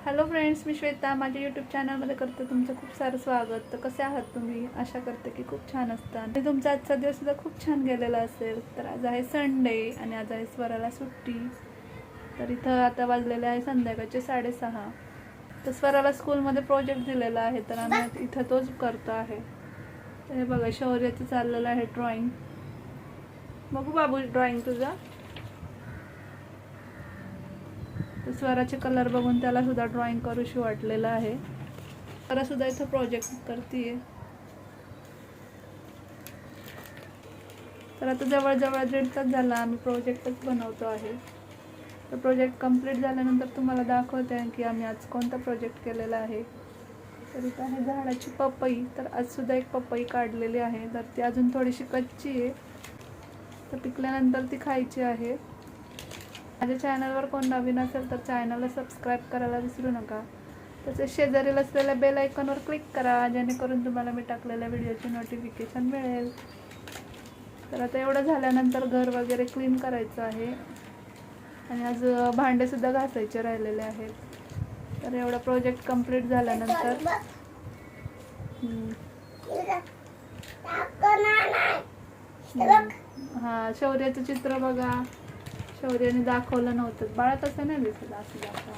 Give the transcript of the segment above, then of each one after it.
Hello friends, मी श्वेता माझ्या YouTube चॅनलमध्ये करते तुमचं खूप सारं स्वागत. तर कसे आहात तुम्ही? आशा करते की खूप छान असतात आणि तुमचा आजचा दिवस सुद्धा खूप छान गेलेला असेल. तर आज आहे संडे आणि आज आहे स्वराला सुट्टी. तर इथं आता वाजलेले आहे संध्याकाळचे 6:30. तर स्वराला स्कूलमध्ये प्रोजेक्ट दिलेला आहे, तर आम्ही इथं तोच करतो आहे. तर हे बघा, शौर्याचं चाललेलं आहे ड्रॉइंग. बघू बाबू ड्रॉइंग तुझा. तर स्वराचे कलर बघून त्याला सुद्धा ड्रॉइंग करूशी वाटलेलं आहे. स्वरा सुद्धा इथं प्रोजेक्ट करतीये. तर आता जवळजवळ 1.5 तास झाला आम्ही प्रोजेक्टच बनवतो आहे. तर प्रोजेक्ट कंप्लीट झाल्यानंतर तुम्हाला दाखवते की आम्ही आज कोणता प्रोजेक्ट केलेला आहे. तर इथं आहे झाडाची पपई. तर आज सुद्धा एक पपई काढलेली आहे. तर ती अजून थोडीशी कच्ची आहे, तर पिकल्यानंतर ती खायची आहे. माझ्या चॅनलवर कोण नवीन असेल तर चॅनलला सबस्क्राईब करायला विसरू नका. तसेच शेजारील असलेल्या बेल आयकॉनवर क्लिक करा, जेणेकरून तुम्हाला मी टाकलेल्या व्हिडिओची नोटिफिकेशन मिळेल. तर आता एवढं झाल्यानंतर घर वगैरे क्लीन करायचं आहे आणि आज भांडेसुद्धा घासायचे राहिलेले आहेत. तर एवढा प्रोजेक्ट कंप्लीट झाल्यानंतर हां, शौर्याचं चित्र बघा. शौर्याने दाखवलं नव्हतं. बाळा तसं नाही दिसत, असं दाखवा.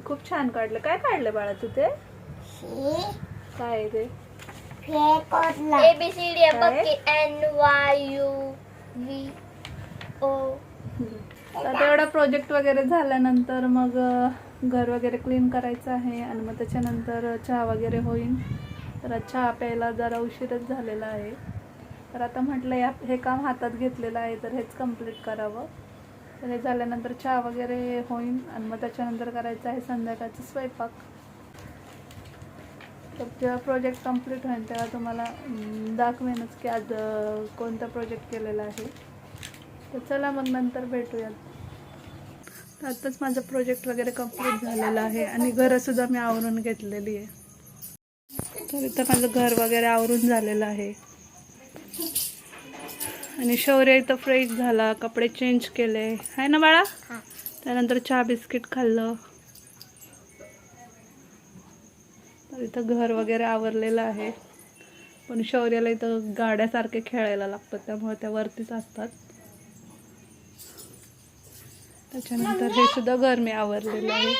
खूप छान काढलं. काय काढलं बाळा तू ते? काय आहे ते? ABCD NYUVO. आता एवढा प्रोजेक्ट वगैरे झाल्यानंतर मग घर वगैरे क्लीन करायचं आहे आणि मग त्याच्यानंतर चहा वगैरे होईल. तर चहा प्यायला जरा उशीरच झालेला आहे. तर आता म्हटलं हे काम हातात घेतलेलं आहे तर हेच कंप्लीट करावं. तर हे झाल्यानंतर चहा वगैरे होईल आणि मग त्याच्यानंतर करायचं आहे संध्याकाळचा स्वयंपाक. तर जेव्हा प्रोजेक्ट कंप्लीट होईल तेव्हा तुम्हाला दाखवेनच की आज कोणता प्रोजेक्ट केलेला आहे. तर चला मग नंतर भेटूयात. तर आत्ताच माझा प्रोजेक्ट वगैरे कंप्लीट झालेला आहे आणि घरंसुद्धा मी आवरून घेतलेली आहे. तर इथं माझं घर वगैरे आवरून झालेलं आहे आणि शौर्य इथं फ्रेश झाला, कपडे चेंज केले आहे ना बाळा. त्यानंतर चहा बिस्किट खाल्लं. तर इथं घर वगैरे आवरलेलं आहे, पण शौर्याला इथं गाड्यासारखे खेळायला लागतात, त्यामुळे त्या वरतीच असतात. त्याच्यानंतर हे सुद्धा घर मी आवरलेलं आहे.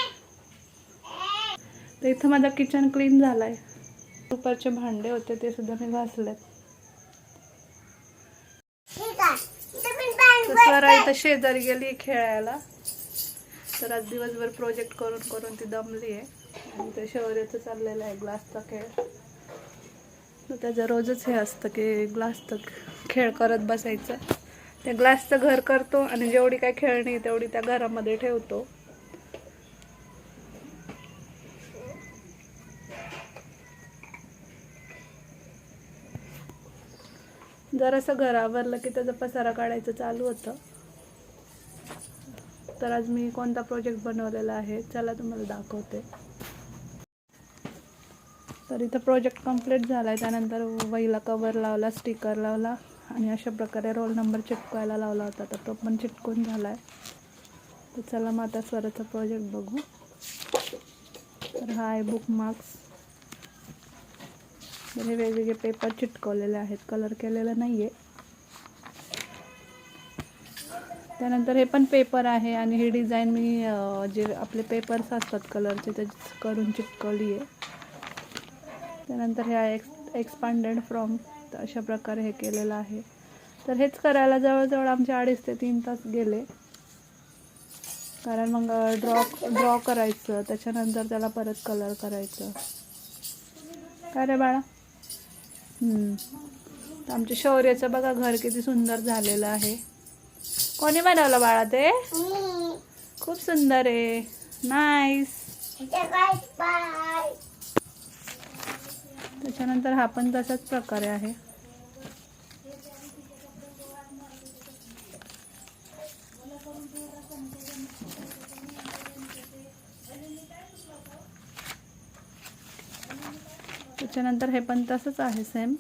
तर इथं माझा किचन क्लीन झाला आहे. दुपारचे भांडे होते ते सुद्धा मी घासलेत. स्वरा इथं शेजारी गेली खेळायला. तर आज दिवसभर प्रोजेक्ट करून करून ती दमली आहे आणि ते शौर्याचं चाललेलं आहे ग्लासचा खेळ. तर त्याचं रोजच हे असतं की ग्लासचं खेळ करत बसायचं. त्या ग्लासचं घर करतो आणि जेवढी काय खेळणी तेवढी त्या घरामध्ये ठेवतो. जरासं घर आवरलं की त्याचा पसारा काढायचं चालू होतं. तर आज मी कोणता प्रोजेक्ट बनवलेला आहे चला तुम्हाला दाखवते. तर इथं प्रोजेक्ट कंप्लीट झाला आहे. त्यानंतर वहीला कवर लावला, स्टिकर लावला आणि अशा प्रकारे रोल नंबर चिटकवायला लावला होता, तर तो पण चिटकून झाला आहे. तर चला मग आता स्वराचा प्रोजेक्ट बघू. तर हा आहे बुक मार्क्स. तर हे वेगवेगळे पेपर चिटकवलेले आहेत, कलर केलेला नाही आहे. त्यानंतर हे पण पेपर आहे आणि ही डिझाईन मी जे आपले पेपर्स असतात कलरचे ते करून चिटकवली आहे. त्यानंतर हे आहे एक्सपांडेड फ्रॉम. तर अशा प्रकारे हे केलेलं आहे. तर हेच करायला जवळजवळ आमचे 2.5 ते 3 तास गेले, कारण मग ड्रॉ करायचं, त्याच्यानंतर त्याला परत कलर करायचं. काय रे बाळा? तर आमच्या शौर्याचं बघा घर किती सुंदर झालेलं आहे. कोणी बनवलं बाळा ते? खूप सुंदर आहे. नाईस. त्याच्यानंतर हा पण तसाच प्रकारे आहे. त्याच्यानंतर हे पण तसंच आहे सेम.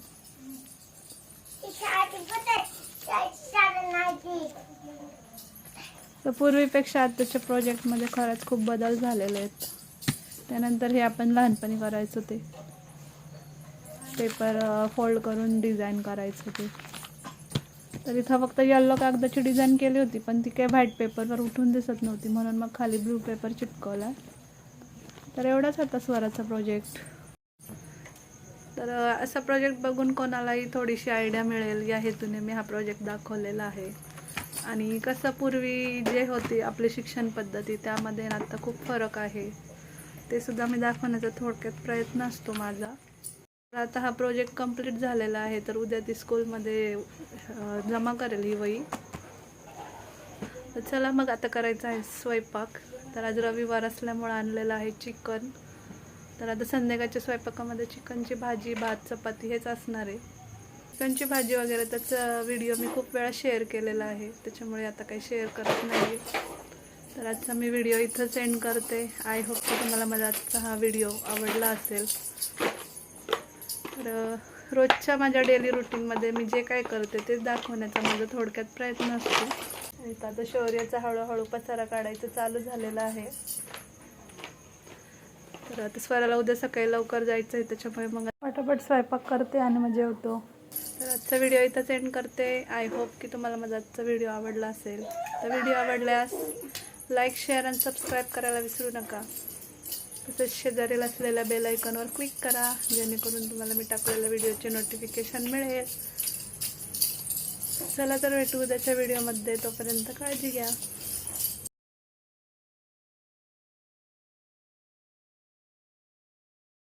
तर पूर्वीपेक्षा आताच्या प्रोजेक्टमध्ये खरंच खूप बदल झालेले आहेत. त्यानंतर हे आपण लहानपणी करायचो ते पेपर फोल्ड करून डिझाईन करायचं ते. तर इथं फक्त येल्लो कागदाची डिझाईन केली होती, पण ती काही व्हाईट पेपरवर उठून दिसत नव्हती, म्हणून मग खाली ब्लू पेपर चिटकवला. तर एवढाच होता स्वराचा प्रोजेक्ट. तर असा प्रोजेक्ट बघून कोणालाही थोडीशी आयडिया मिळेल या हेतूने मी हा प्रोजेक्ट दाखवलेला आहे. आणि कसं पूर्वी जे होती आपली शिक्षण पद्धती त्यामध्ये आता खूप फरक आहे, ते सुद्धा मी दाखवण्याचा थोडक्यात प्रयत्न असतो माझा. आता हा प्रोजेक्ट कंप्लीट झालेला आहे, तर उद्या ती स्कूलमध्ये जमा करेल ही वही. तर चला मग आता करायचं आहे स्वयंपाक. तर आज रविवार असल्यामुळे आणलेलं आहे चिकन. तर आता संध्याकाळच्या स्वयंपाकामध्ये चिकनची भाजी, भात, चपाती हेच असणार आहे. चिकनची भाजी वगैरे त्याचा व्हिडिओ मी खूप वेळा शेअर केलेला आहे, त्याच्यामुळे आता काही शेअर करत नाही. तर आजचा मी व्हिडिओ इथंच एंड करते. आय होप की तुम्हाला माझा आजचा हा व्हिडिओ आवडला असेल. तर रोजच्या माझ्या डेली रुटीनमध्ये मी जे काय करते तेच दाखवण्याचा माझा थोडक्यात प्रयत्न असतो. इथं आता शौर्याचा हळूहळू पसारा काढायचं चालू झालेलं आहे. तर आता स्वराला उद्या सकाळी लवकर जायचं आहे, त्याच्यामुळे मग पटापट स्वयंपाक करते आणि मग जेवतो. तर आजचा व्हिडिओ इथंच एंड करते. आय होप की तुम्हाला माझा आजचा व्हिडिओ आवडला असेल. तर व्हिडिओ आवडल्यास लाईक, शेअर आणि सबस्क्राईब करायला विसरू नका. तसेच शेजारील असलेल्या बेल आयकॉनवर क्लिक करा, जेणेकरून तुम्हाला मी टाकलेल्या व्हिडिओचे नोटिफिकेशन मिळेल. चला तर भेटू उद्याच्या व्हिडिओमध्ये. तोपर्यंत काळजी घ्या.